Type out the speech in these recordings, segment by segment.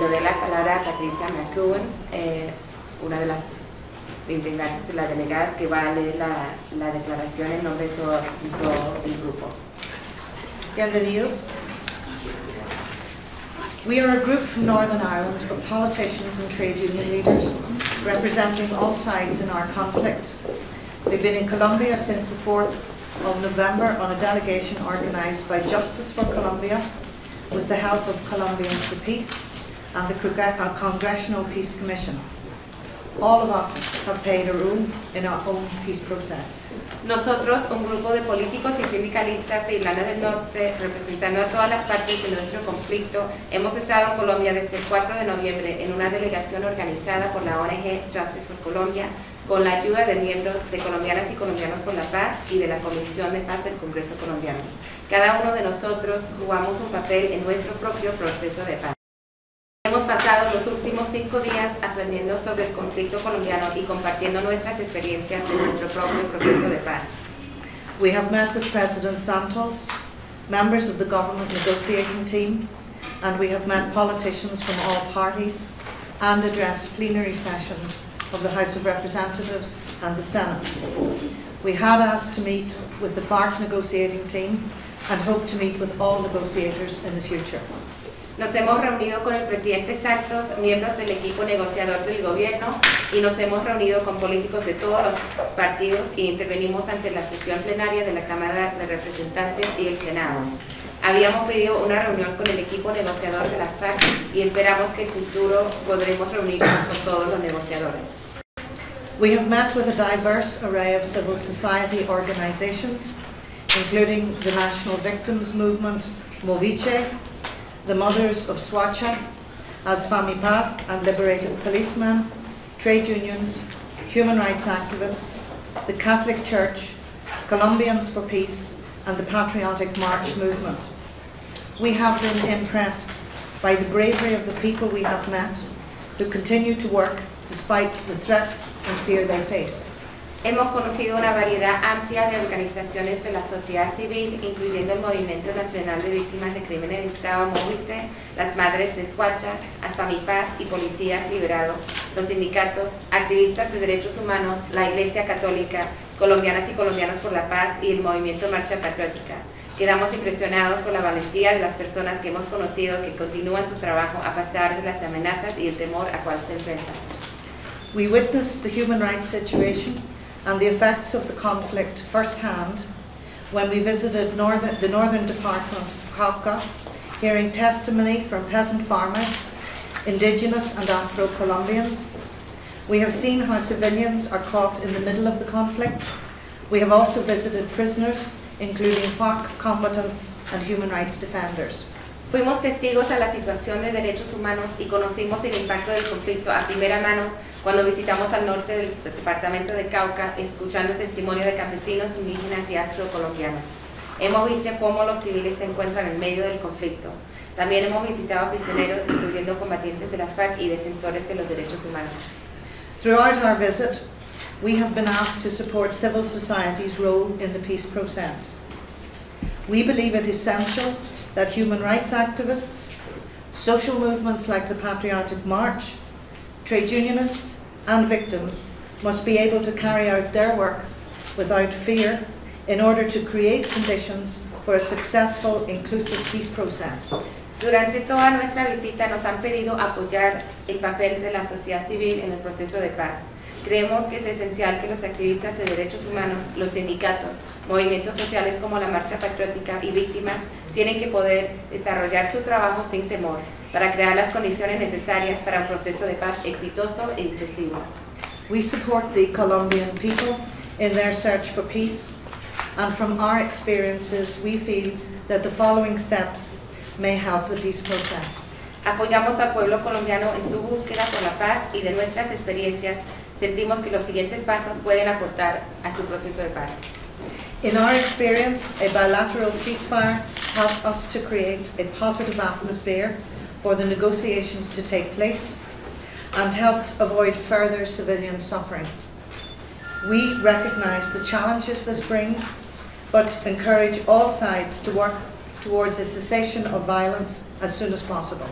le dé la palabra a Patricia McEwen, una de las integrantes de las delegadas que va a leer la declaración en nombre de todo el grupo. Bienvenidos. We are a group from Northern Ireland of politicians and trade union leaders representing all sides in our conflict. We've been in Colombia since the 4th of November on a delegation organised by Justice for Colombia with the help of Colombians for Peace and the Congressional Peace Commission. All of us have played a role in our own peace process. Nosotros, un grupo de políticos y sindicalistas de Irlanda del Norte, representando a todas las partes de nuestro conflicto, hemos estado en Colombia desde el 4 de noviembre en una delegación organizada por la ONG Justice for Colombia, con la ayuda de miembros de Colombianas y Colombianos por la Paz y de la Comisión de Paz del Congreso colombiano. Cada uno de nosotros jugamos un papel en nuestro propio proceso de paz. Hemos pasado los últimos 5 días aprendiendo sobre el conflicto colombiano y compartiendo nuestras experiencias en nuestro propio proceso de paz. We have met with President Santos, members of the government negotiating team, and we have met politicians from all parties and addressed plenary sessions of the House of Representatives and the Senate. We had asked to meet with the FARC negotiating team and hope to meet with all negotiators in the future. Nos hemos reunido con el presidente Santos, miembros del equipo negociador del gobierno, y nos hemos reunido con políticos de todos los partidos e intervenimos ante la sesión plenaria de la Cámara de Representantes y el Senado. Habíamos pedido una reunión con el equipo negociador de las FARC y esperamos que en el futuro podremos reunirnos con todos los negociadores. We have met with a diverse array of civil society organizations, including the National Victims Movement, Moviche, the Mothers of Swacha, ASFAMIPATH and Liberated Policemen, trade unions, human rights activists, the Catholic Church, Colombians for Peace, and the Patriotic March movement. We have been impressed by the bravery of the people we have met, who continue to work despite the threats and fear they face. Hemos conocido una variedad amplia de organizaciones de la sociedad civil, incluyendo el Movimiento Nacional de Víctimas de Crímenes de Estado Movice, las Madres de Swacha, ASFAMIPATH y Policías Liberados, los sindicatos, activistas de derechos humanos, la Iglesia Católica, Colombianas y Colombianos por la Paz y el Movimiento Marcha Patriótica. Quedamos impresionados por la valentía de las personas que hemos conocido que continúan su trabajo a pesar de las amenazas y el temor a cual se enfrentan. We witnessed the human rights situation and the effects of the conflict firsthand when we visited the northern department of Cauca, hearing testimony from peasant farmers, indigenous and Afro-Colombians. We have seen how civilians are caught in the middle of the conflict. We have also visited prisoners, including FARC combatants and human rights defenders. Fuimos testigos a la situación de derechos humanos y conocimos el impacto del conflicto a primera mano cuando visitamos al norte del departamento de Cauca, escuchando testimonio de campesinos, indígenas y afrocolombianos. Hemos visto cómo los civiles se encuentran en medio del conflicto. También hemos visitado a prisioneros, incluyendo combatientes de las FARC y defensores de los derechos humanos. Throughout our visit, we have been asked to support civil society's role in the peace process. We believe it essential that human rights activists, social movements like the Patriotic March, trade unionists and victims must be able to carry out their work without fear in order to create conditions for a successful, inclusive peace process. Durante toda nuestra visita nos han pedido apoyar el papel de la sociedad civil en el proceso de paz. Creemos que es esencial que los activistas de derechos humanos, los sindicatos, movimientos sociales como la Marcha Patriótica y víctimas tienen que poder desarrollar su trabajo sin temor para crear las condiciones necesarias para un proceso de paz exitoso e inclusivo. We support the Colombian people in their search for peace, and from our experiences we feel that the following steps may help the peace process. Apoyamos al pueblo colombiano en su búsqueda por la paz y de nuestras experiencias sentimos que los siguientes pasos pueden aportar a su proceso de paz. In our experience, a bilateral ceasefire helped us to create a positive atmosphere for the negotiations to take place and helped avoid further civilian suffering. We recognise the challenges this brings, but encourage all sides to work towards a cessation of violence as soon as possible.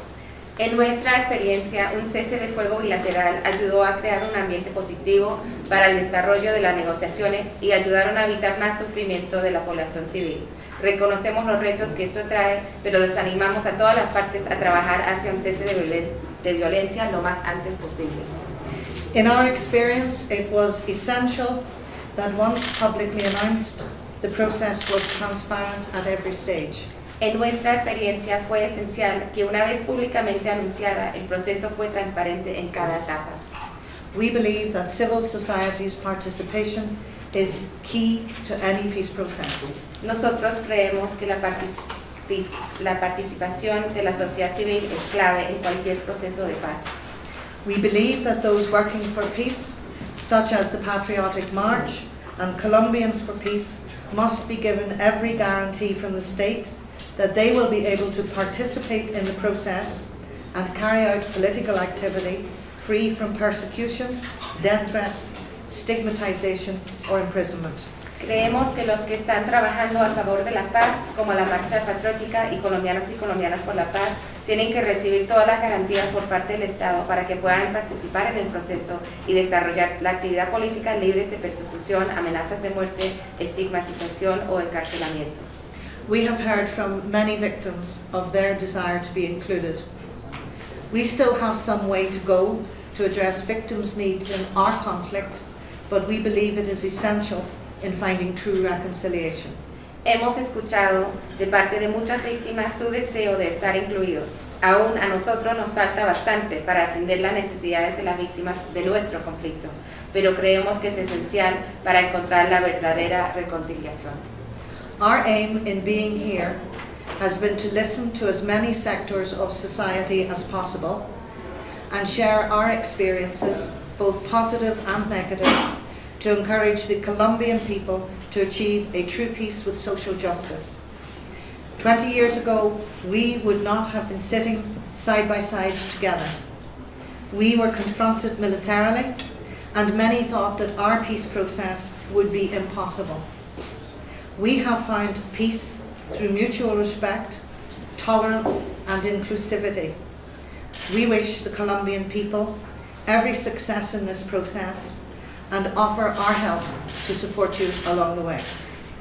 En nuestra experiencia, un cese de fuego bilateral ayudó a crear un ambiente positivo para el desarrollo de las negociaciones y ayudaron a evitar más sufrimiento de la población civil. Reconocemos los retos que esto trae, pero los animamos a todas las partes a trabajar hacia un cese de violencia lo más antes posible. In our experience, it was essential that once publicly announced, the process was transparent at every stage. En nuestra experiencia fue esencial que una vez públicamente anunciada, el proceso fue transparente en cada etapa. We believe that civil society's participation is key to any peace process. Nosotros creemos que la participación de la sociedad civil es clave en cualquier proceso de paz. We believe that those working for peace, such as the Patriotic March and Colombians for Peace, must be given every guarantee from the state that they will be able to participate in the process and carry out political activity free from persecution, death threats, stigmatization or imprisonment. Creemos que los que están trabajando a favor de la paz, como la Marcha Patriótica y colombianos y colombianas por la paz, tienen que recibir todas las garantías por parte del Estado para que puedan participar en el proceso y desarrollar la actividad política libres de persecución, amenazas de muerte, estigmatización o encarcelamiento. We have heard from many victims of their desire to be included. We still have some way to go to address victims' needs in our conflict, but we believe it is essential in finding true reconciliation. Hemos escuchado de parte de muchas víctimas su deseo de estar incluidos. Aún a nosotros nos falta bastante para atender las necesidades de las víctimas de nuestro conflicto, pero creemos que es esencial para encontrar la verdadera reconciliación. Our aim in being here has been to listen to as many sectors of society as possible and share our experiences, both positive and negative, to encourage the Colombian people to achieve a true peace with social justice. 20 years ago, we would not have been sitting side by side together. We were confronted militarily, and many thought that our peace process would be impossible. We have found peace through mutual respect, tolerance, and inclusivity. We wish the Colombian people every success in this process and offer our help to support you along the way.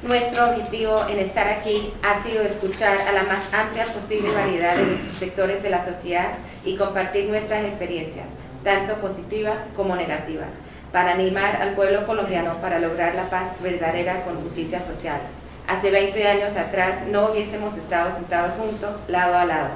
Nuestro objetivo en estar aquí ha sido escuchar a la más amplia posible variedad de sectores de la sociedad y compartir nuestras experiencias, tanto positivas como negativas, para animar al pueblo colombiano para lograr la paz verdadera con justicia social. Hace 20 años atrás no hubiésemos estado sentados juntos, lado a lado.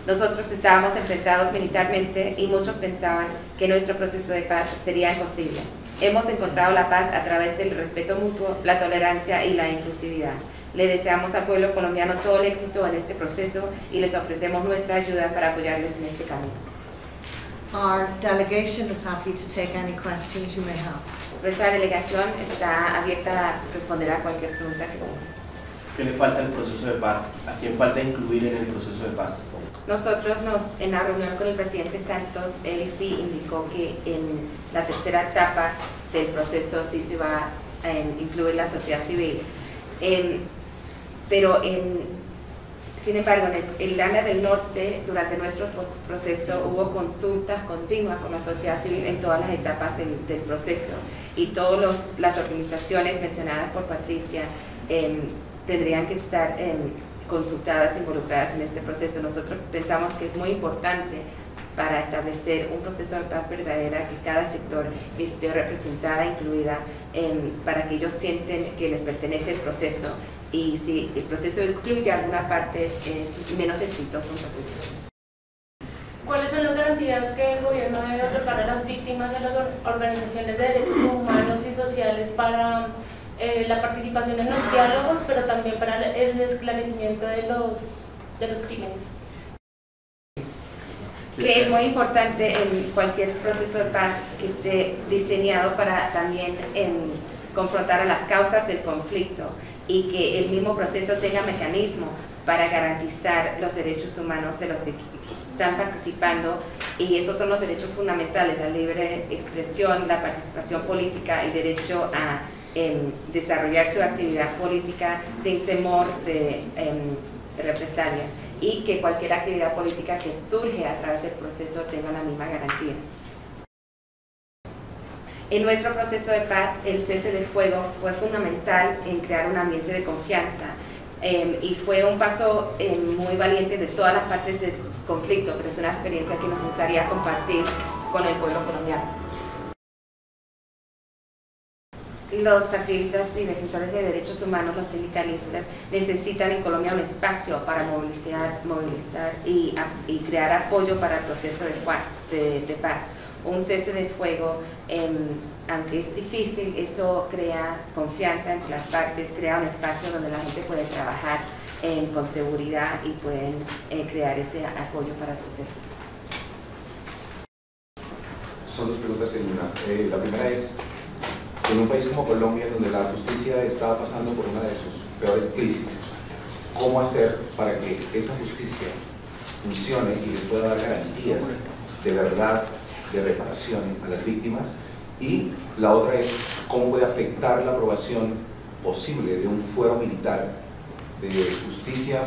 Nosotros estábamos enfrentados militarmente y muchos pensaban que nuestro proceso de paz sería imposible. Hemos encontrado la paz a través del respeto mutuo, la tolerancia y la inclusividad. Le deseamos al pueblo colombiano todo el éxito en este proceso y les ofrecemos nuestra ayuda para apoyarles en este camino. Our delegation is happy to take any questions you may have. Nuestra delegación está abierta a responder a cualquier pregunta que tengan. ¿Qué le falta al proceso de paz? ¿A quién falta incluir en el proceso de paz? Nosotros en la reunión con el presidente Santos, él sí indicó que en la tercera etapa del proceso sí se va a incluir la sociedad civil. Sin embargo, en Irlanda del Norte, durante nuestro proceso, hubo consultas continuas con la sociedad civil en todas las etapas del proceso y todas las organizaciones mencionadas por Patricia tendrían que estar consultadas, involucradas en este proceso. Nosotros pensamos que es muy importante para establecer un proceso de paz verdadera que cada sector esté representada, incluida, para que ellos sienten que les pertenece el proceso, y si el proceso excluye alguna parte es menos exitoso un proceso. ¿Cuáles son las garantías que el gobierno debe otorgar a las víctimas y a las organizaciones de derechos humanos y sociales para la participación en los diálogos, pero también para el esclarecimiento de los crímenes? Que es muy importante en cualquier proceso de paz que esté diseñado para también confrontar a las causas del conflicto y que el mismo proceso tenga mecanismo para garantizar los derechos humanos de los que están participando, y esos son los derechos fundamentales: la libre expresión, la participación política, el derecho a desarrollar su actividad política sin temor de represalias. y que cualquier actividad política que surge a través del proceso tenga las mismas garantías. En nuestro proceso de paz, el cese del fuego fue fundamental en crear un ambiente de confianza y fue un paso muy valiente de todas las partes del conflicto, pero es una experiencia que nos gustaría compartir con el pueblo colombiano. Los activistas y defensores de derechos humanos, los sindicalistas, necesitan en Colombia un espacio para movilizar y crear apoyo para el proceso de paz. Un cese de fuego, aunque es difícil, eso crea confianza entre las partes, crea un espacio donde la gente puede trabajar con seguridad y pueden crear ese apoyo para el proceso. Son dos preguntas en una. La primera es, en un país como Colombia, donde la justicia está pasando por una de sus peores crisis, ¿cómo hacer para que esa justicia funcione y les pueda dar garantías de verdad, de reparación a las víctimas? Y la otra es, ¿cómo puede afectar la aprobación posible de un fuero militar de justicia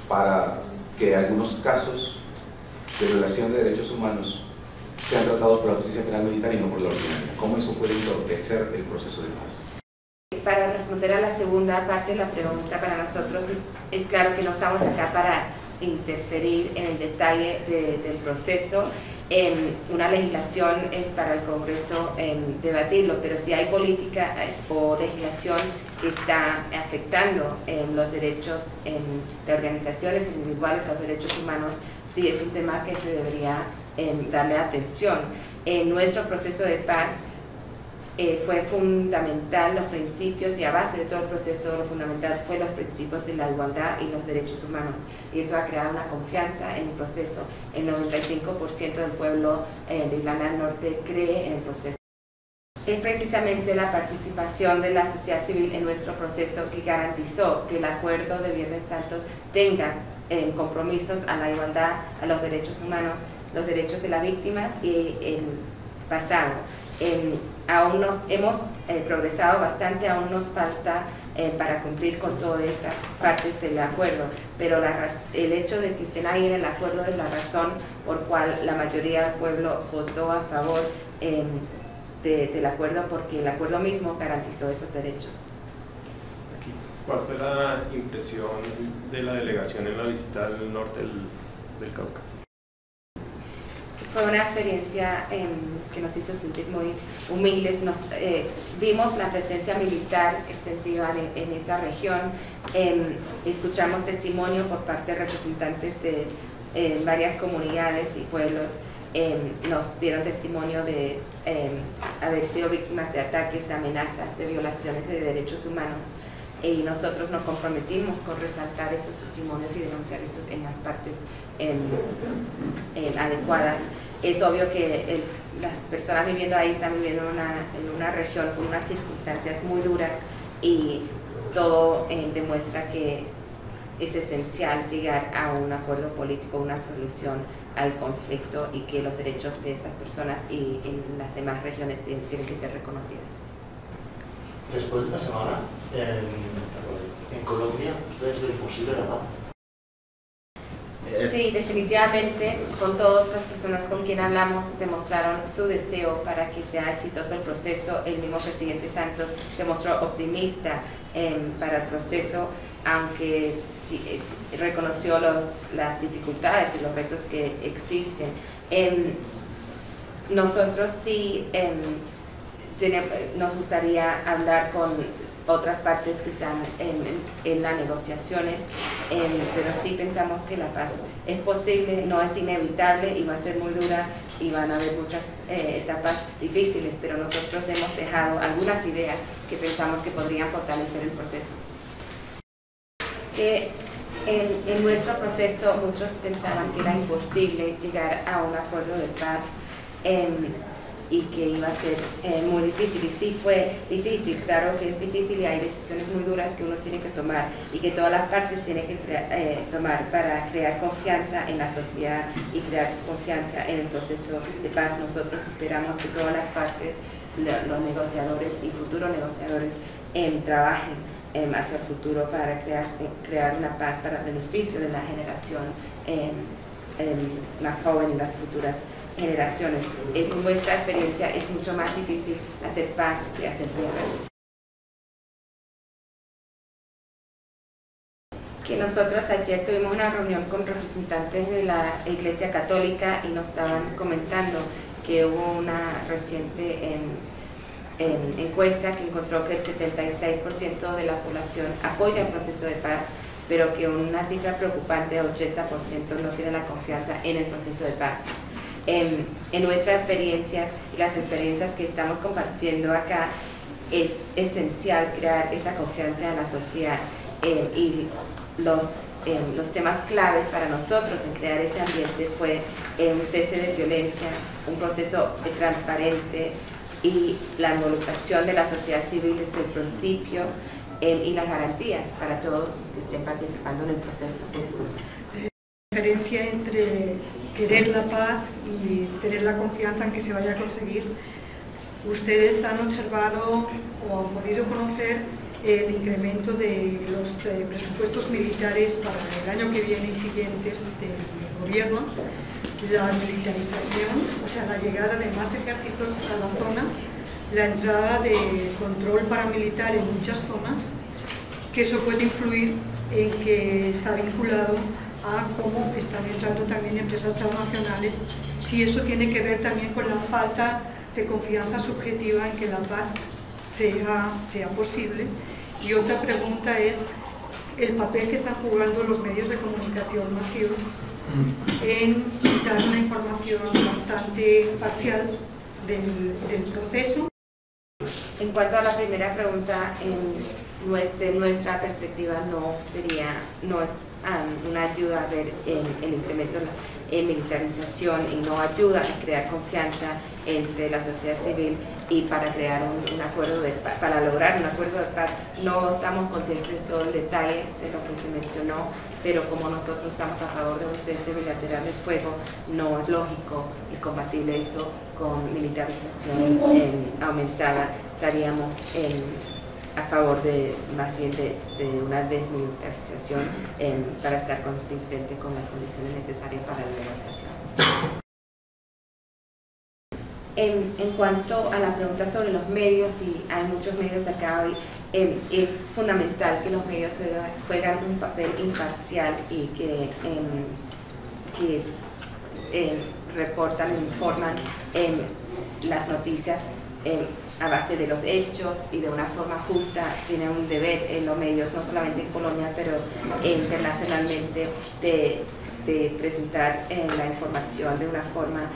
para que algunos casos de violación de derechos humanos sean tratados por la justicia penal militar y no por la ordinaria? ¿Cómo eso puede entorpecer el proceso de paz? Para responder a la segunda parte de la pregunta, para nosotros es claro que no estamos acá para interferir en el detalle del proceso. Una legislación es para el Congreso debatirlo, pero si hay política o legislación que está afectando los derechos de organizaciones individuales, los derechos humanos, sí es un tema que se debería darle atención. En nuestro proceso de paz fue fundamental los principios, y a base de todo el proceso lo fundamental fue los principios de la igualdad y los derechos humanos, y eso ha creado una confianza en el proceso. El 95% del pueblo de Irlanda del Norte cree en el proceso. Es precisamente la participación de la sociedad civil en nuestro proceso que garantizó que el acuerdo de Viernes Santos tenga compromisos a la igualdad, a los derechos humanos, los derechos de las víctimas y el pasado. Aún hemos progresado bastante, aún nos falta para cumplir con todas esas partes del acuerdo, pero el hecho de que estén ahí en el acuerdo es la razón por cual la mayoría del pueblo votó a favor del acuerdo, porque el acuerdo mismo garantizó esos derechos. ¿Cuál fue la impresión de la delegación en la visita al norte del Cauca? Fue una experiencia que nos hizo sentir muy humildes. Vimos la presencia militar extensiva en esa región, escuchamos testimonio por parte de representantes de varias comunidades y pueblos. Nos dieron testimonio de haber sido víctimas de ataques, de amenazas, de violaciones de derechos humanos, y nosotros nos comprometimos con resaltar esos testimonios y denunciar esos en las partes adecuadas. Es obvio que las personas viviendo ahí están viviendo en una región con unas circunstancias muy duras, y todo demuestra que es esencial llegar a un acuerdo político, una solución al conflicto, y que los derechos de esas personas y en las demás regiones tienen que ser reconocidos. Después de esta semana, en Colombia, ¿ustedes ven posible la paz? Sí, definitivamente, con todas las personas con quien hablamos demostraron su deseo para que sea exitoso el proceso. El mismo presidente Santos se mostró optimista para el proceso, aunque sí, reconoció las dificultades y los retos que existen. Nosotros sí nos gustaría hablar con otras partes que están en las negociaciones, pero sí pensamos que la paz es posible, no es inevitable y va a ser muy dura y van a haber muchas etapas difíciles, pero nosotros hemos dejado algunas ideas que pensamos que podrían fortalecer el proceso. En nuestro proceso muchos pensaban que era imposible llegar a un acuerdo de paz y que iba a ser muy difícil, y sí fue difícil, claro que es difícil, y hay decisiones muy duras que uno tiene que tomar y que todas las partes tienen que tomar para crear confianza en la sociedad y crear confianza en el proceso de paz. Nosotros esperamos que todas las partes, los negociadores y futuros negociadores, trabajen hacia el futuro para crear una paz para el beneficio de la generación más joven y las futuras generaciones. En nuestra experiencia es mucho más difícil hacer paz que hacer guerra. Que nosotros ayer tuvimos una reunión con representantes de la Iglesia Católica y nos estaban comentando que hubo una reciente encuesta que encontró que el 76% de la población apoya el proceso de paz, pero que una cifra preocupante, 80%, no tiene la confianza en el proceso de paz. En nuestras experiencias y las experiencias que estamos compartiendo acá, es esencial crear esa confianza en la sociedad y los temas claves para nosotros en crear ese ambiente fue un cese de violencia, un proceso transparente y la involucración de la sociedad civil desde el principio y las garantías para todos los que estén participando en el proceso. La diferencia entre querer la paz y tener la confianza en que se vaya a conseguir. Ustedes han observado o han podido conocer el incremento de los presupuestos militares para el año que viene y siguientes del gobierno, la militarización, o sea, la llegada de más ejércitos a la zona, la entrada de control paramilitar en muchas zonas, que eso puede influir en que está vinculado a cómo están entrando también empresas transnacionales, si eso tiene que ver también con la falta de confianza subjetiva en que la paz sea posible. Y otra pregunta es el papel que están jugando los medios de comunicación masivos en dar una información bastante parcial del proceso. En cuanto a la primera pregunta, de nuestra perspectiva no es una ayuda a ver el incremento en militarización y no ayuda a crear confianza entre la sociedad civil y para crear un acuerdo para lograr un acuerdo de paz. No estamos conscientes de todo el detalle de lo que se mencionó, pero como nosotros estamos a favor de un cese bilateral del fuego, no es lógico y compatible eso con militarización aumentada. Estaríamos a favor más bien de una desmilitarización para estar consistente con las condiciones necesarias para la negociación. En cuanto a la pregunta sobre los medios, y hay muchos medios acá hoy, es fundamental que los medios juegan un papel imparcial y que reportan e informan las noticias a base de los hechos y de una forma justa. Tienen un deber en los medios, no solamente en Colombia, pero internacionalmente, de presentar la información de una forma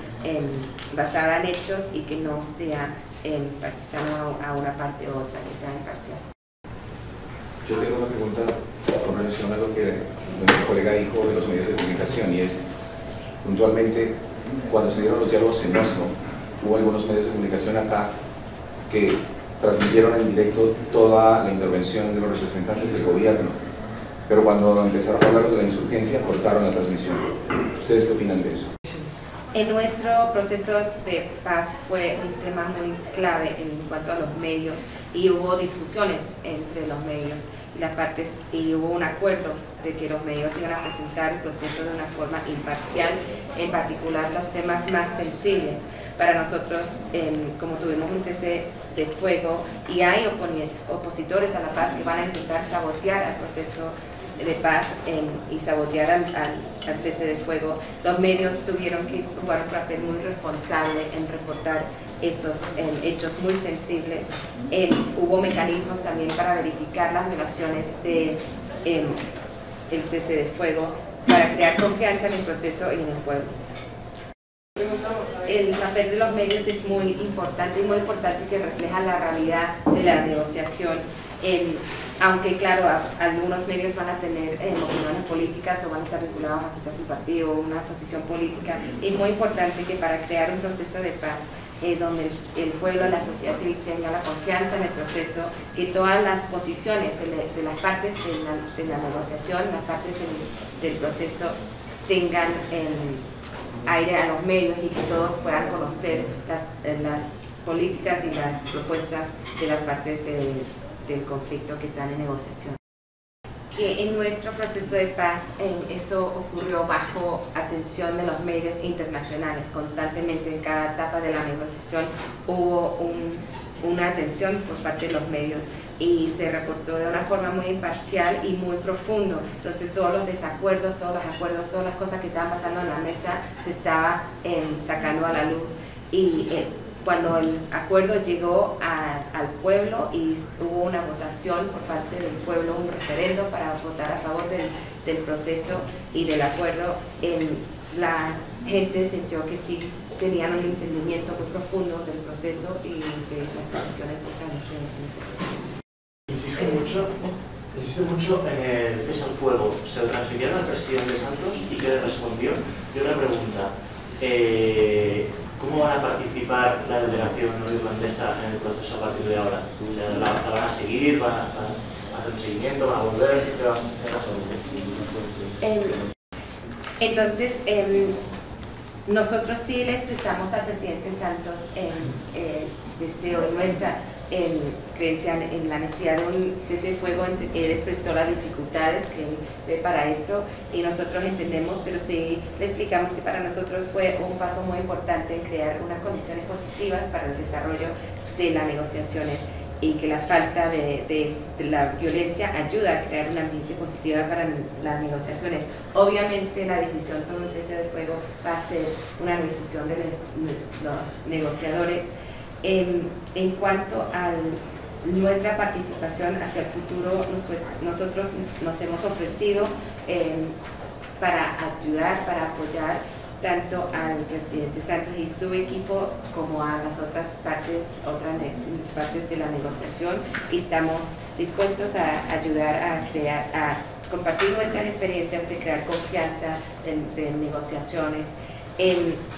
basada en hechos y que no sea partisano a una parte u otra, que sea imparcial. Yo tengo una pregunta con relación a lo que nuestro colega dijo de los medios de comunicación, y es, puntualmente, cuando se dieron los diálogos en Oslo, hubo algunos medios de comunicación acá que transmitieron en directo toda la intervención de los representantes del gobierno, pero cuando empezaron a hablar de la insurgencia, cortaron la transmisión. ¿Ustedes qué opinan de eso? En nuestro proceso de paz fue un tema muy clave en cuanto a los medios, y hubo discusiones entre los medios y las partes, y hubo un acuerdo de que los medios iban a presentar el proceso de una forma imparcial, en particular los temas más sensibles. Para nosotros, como tuvimos un cese de fuego y hay opositores a la paz que van a intentar sabotear el proceso de paz y sabotear al cese de fuego, los medios tuvieron que jugar un papel muy responsable en reportar esos hechos muy sensibles. Hubo mecanismos también para verificar las violaciones del cese de fuego, para crear confianza en el proceso y en el pueblo. El papel de los medios es muy importante que refleja la realidad de la negociación. Aunque claro, algunos medios van a tener opiniones políticas o van a estar vinculados a quizás un partido o una posición política, es muy importante que para crear un proceso de paz donde el pueblo, la sociedad civil tenga la confianza en el proceso, que todas las posiciones de las partes de la negociación, las partes del proceso, tengan aire a los medios y que todos puedan conocer las políticas y las propuestas de las partes del conflicto que están en negociación. Que en nuestro proceso de paz eso ocurrió bajo atención de los medios internacionales. Constantemente en cada etapa de la negociación hubo una atención por parte de los medios y se reportó de una forma muy imparcial y muy profundo. Entonces todos los desacuerdos, todos los acuerdos, todas las cosas que estaban pasando en la mesa se estaba sacando a la luz. Y cuando el acuerdo llegó al pueblo y hubo una votación por parte del pueblo, un referendo para votar a favor del proceso y del acuerdo, la gente sintió que sí tenían un entendimiento muy profundo del proceso y de las decisiones puestas en ese proceso. Insiste mucho en el cese al fuego. ¿Se lo transmitieron al presidente Santos y qué le respondió? Y otra pregunta, ¿cómo van a participar la delegación irlandesa en el proceso a partir de ahora? O sea, ¿la van a seguir? ¿Van a hacer un seguimiento? ¿Van a volver? ¿Qué van a hacer? Entonces, nosotros sí le expresamos al presidente Santos el deseo y nuestra creencia en la necesidad de un cese de fuego. Él expresó las dificultades que ve para eso y nosotros entendemos, pero sí le explicamos que para nosotros fue un paso muy importante en crear unas condiciones positivas para el desarrollo de las negociaciones y que la falta de la violencia ayuda a crear un ambiente positivo para las negociaciones. Obviamente la decisión sobre un cese de fuego va a ser una decisión de los negociadores. En cuanto a nuestra participación hacia el futuro, nosotros nos hemos ofrecido para ayudar, para apoyar tanto al presidente Santos y su equipo como a las otras partes de la negociación, y estamos dispuestos a ayudar a compartir nuestras experiencias de crear confianza de negociaciones.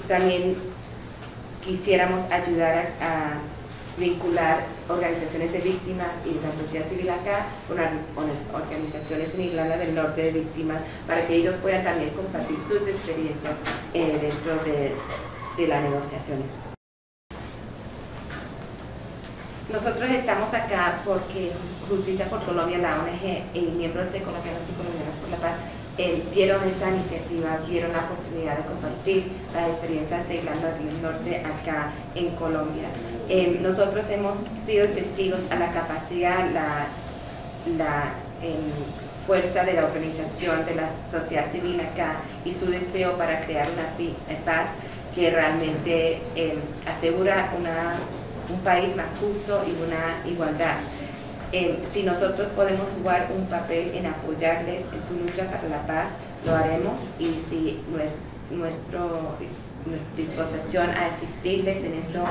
También quisiéramos ayudar a vincular organizaciones de víctimas y la sociedad civil acá con organizaciones en Irlanda del Norte de víctimas para que ellos puedan también compartir sus experiencias dentro de las negociaciones. Nosotros estamos acá porque Justicia por Colombia, la ONG y miembros de Colombianos y Colombianas por la Paz vieron esa iniciativa, vieron la oportunidad de compartir las experiencias de Irlanda del Norte acá en Colombia. Nosotros hemos sido testigos a la capacidad, la fuerza de la organización de la sociedad civil acá y su deseo para crear una paz que realmente asegura un país más justo y una igualdad. Si nosotros podemos jugar un papel en apoyarles en su lucha para la paz, lo haremos, y si nuestra disposición a asistirles en eso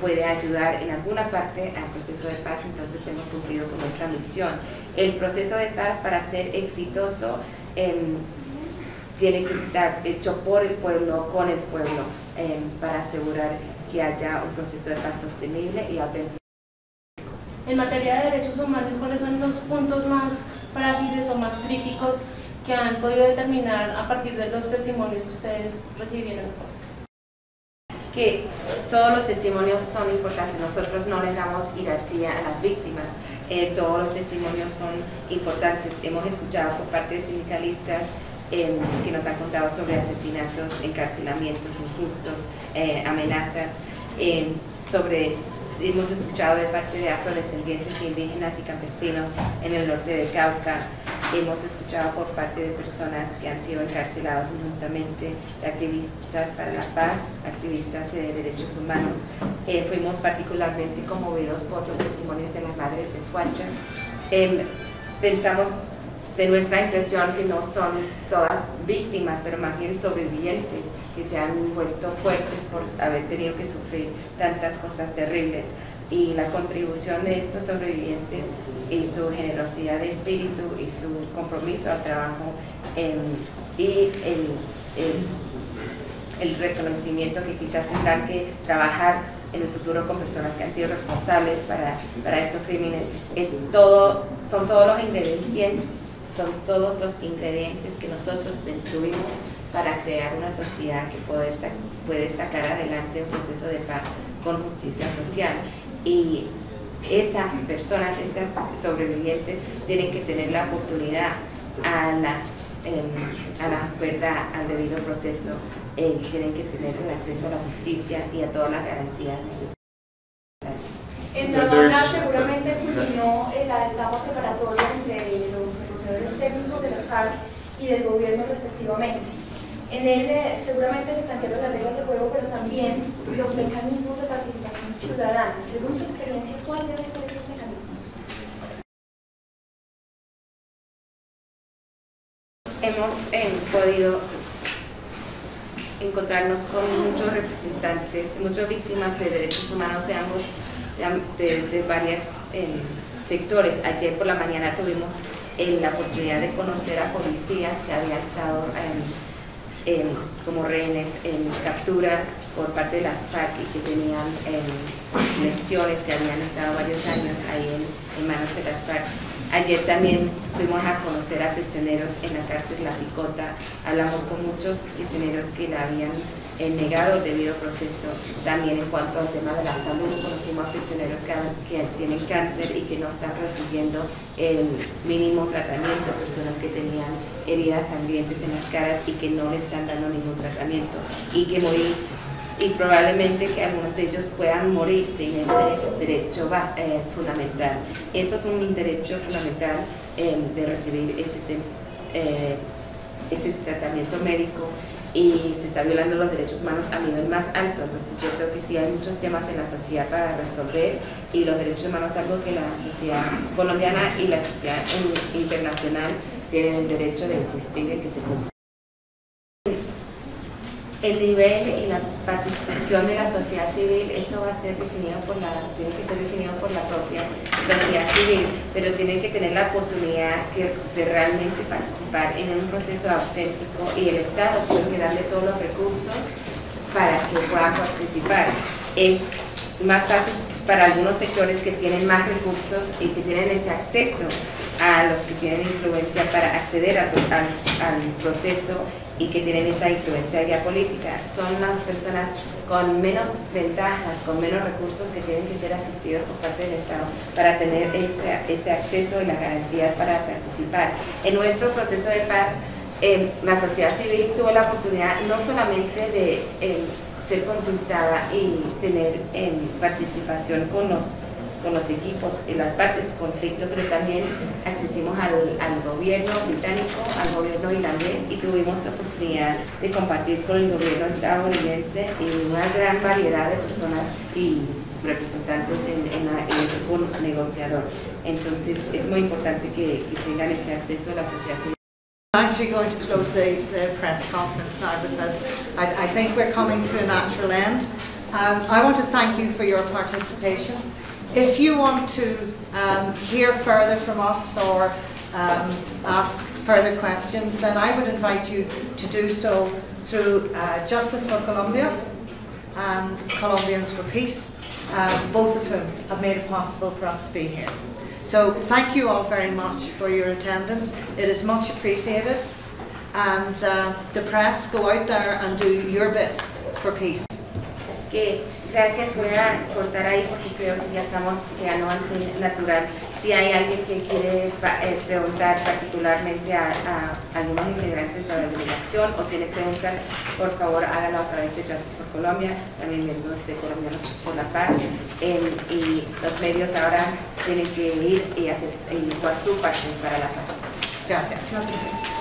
puede ayudar en alguna parte al proceso de paz, entonces hemos cumplido con nuestra misión. El proceso de paz, para ser exitoso, tiene que estar hecho por el pueblo, con el pueblo, para asegurar que haya un proceso de paz sostenible y auténtico. En materia de derechos humanos, ¿cuáles son los puntos más frágiles o más críticos que han podido determinar a partir de los testimonios que ustedes recibieron? Que todos los testimonios son importantes. Nosotros no le damos jerarquía a las víctimas. Todos los testimonios son importantes. Hemos escuchado por parte de sindicalistas que nos han contado sobre asesinatos, encarcelamientos injustos, amenazas, hemos escuchado de parte de afrodescendientes, indígenas y campesinos en el norte de Cauca. Hemos escuchado por parte de personas que han sido encarcelados injustamente, activistas para la paz, activistas de derechos humanos. Fuimos particularmente conmovidos por los testimonios de las madres de Soacha. Pensamos de nuestra impresión que no son todas víctimas, pero más bien sobrevivientes, que se han vuelto fuertes por haber tenido que sufrir tantas cosas terribles. Y la contribución de estos sobrevivientes y su generosidad de espíritu y su compromiso al trabajo y el reconocimiento que quizás tendrán que trabajar en el futuro con personas que han sido responsables para estos crímenes, son todos los ingredientes que nosotros tuvimos para crear una sociedad que puede sacar adelante un proceso de paz con justicia social. Y esas personas, esas sobrevivientes, tienen que tener la oportunidad a la verdad, al debido proceso, tienen que tener el acceso a la justicia y a todas las garantías necesarias. En Navarra seguramente culminó la etapa preparatoria entre los negociadores técnicos de las FARC y del gobierno respectivamente. En él seguramente se plantearon las reglas de juego, pero también los mecanismos de participación ciudadana. Según su experiencia, ¿cuáles deben ser esos mecanismos? Hemos podido encontrarnos con muchos representantes, muchas víctimas de derechos humanos de varios sectores. Ayer por la mañana tuvimos la oportunidad de conocer a policías que habían estado como rehenes en captura por parte de las FARC y que tenían lesiones, que habían estado varios años ahí en manos de las FARC. Ayer también fuimos a conocer a prisioneros en la cárcel La Picota. Hablamos con muchos prisioneros que le habían negado el debido proceso. También en cuanto al tema de la salud, conocimos a prisioneros que tienen cáncer y que no están recibiendo el mínimo tratamiento, personas que tenían heridas sangrientes en las caras y que no le están dando ningún tratamiento y probablemente que algunos de ellos puedan morir sin ese derecho fundamental. Eso es un derecho fundamental de recibir ese tratamiento médico, y se está violando los derechos humanos a nivel más alto. Entonces yo creo que sí hay muchos temas en la sociedad para resolver, y los derechos humanos es algo que la sociedad colombiana y la sociedad internacional tienen el derecho de insistir en que se cumpla. El nivel y la participación de la sociedad civil, eso va a ser definido tiene que ser definido por la propia sociedad civil, pero tienen que tener la oportunidad de realmente participar en un proceso auténtico, y el Estado tiene que darle todos los recursos para que puedan participar. Es más fácil para algunos sectores que tienen más recursos y que tienen ese acceso a los que tienen influencia para acceder al proceso y que tienen esa influencia ya política. Son las personas con menos ventajas, con menos recursos, que tienen que ser asistidos por parte del Estado para tener ese acceso y las garantías para participar. En nuestro proceso de paz, la sociedad civil tuvo la oportunidad no solamente de ser consultada y tener participación con los equipos y las partes de conflicto, pero también accedimos al gobierno británico, al gobierno irlandés, y tuvimos la oportunidad de compartir con el gobierno estadounidense y una gran variedad de personas y representantes en el grupo negociador. Entonces es muy importante que tengan ese acceso a la sociedad civil. I'm actually going to close the press conference now, because I think we're coming to a natural end. I want to thank you for your participation. If you want to hear further from us or ask further questions, then I would invite you to do so through Justice for Colombia and Colombians for Peace, both of whom have made it possible for us to be here. So thank you all very much for your attendance. It is much appreciated, and the press, go out there and do your bit for peace. Gracias, voy a cortar ahí porque creo que ya estamos llegando al fin natural. Si hay alguien que quiere preguntar particularmente a algunos integrantes de la delegación o tiene preguntas, por favor háganlo a través de Justice for Colombia, también miembros de Colombianos por la Paz, y los medios ahora tienen que ir y jugar su parte para la paz. Gracias.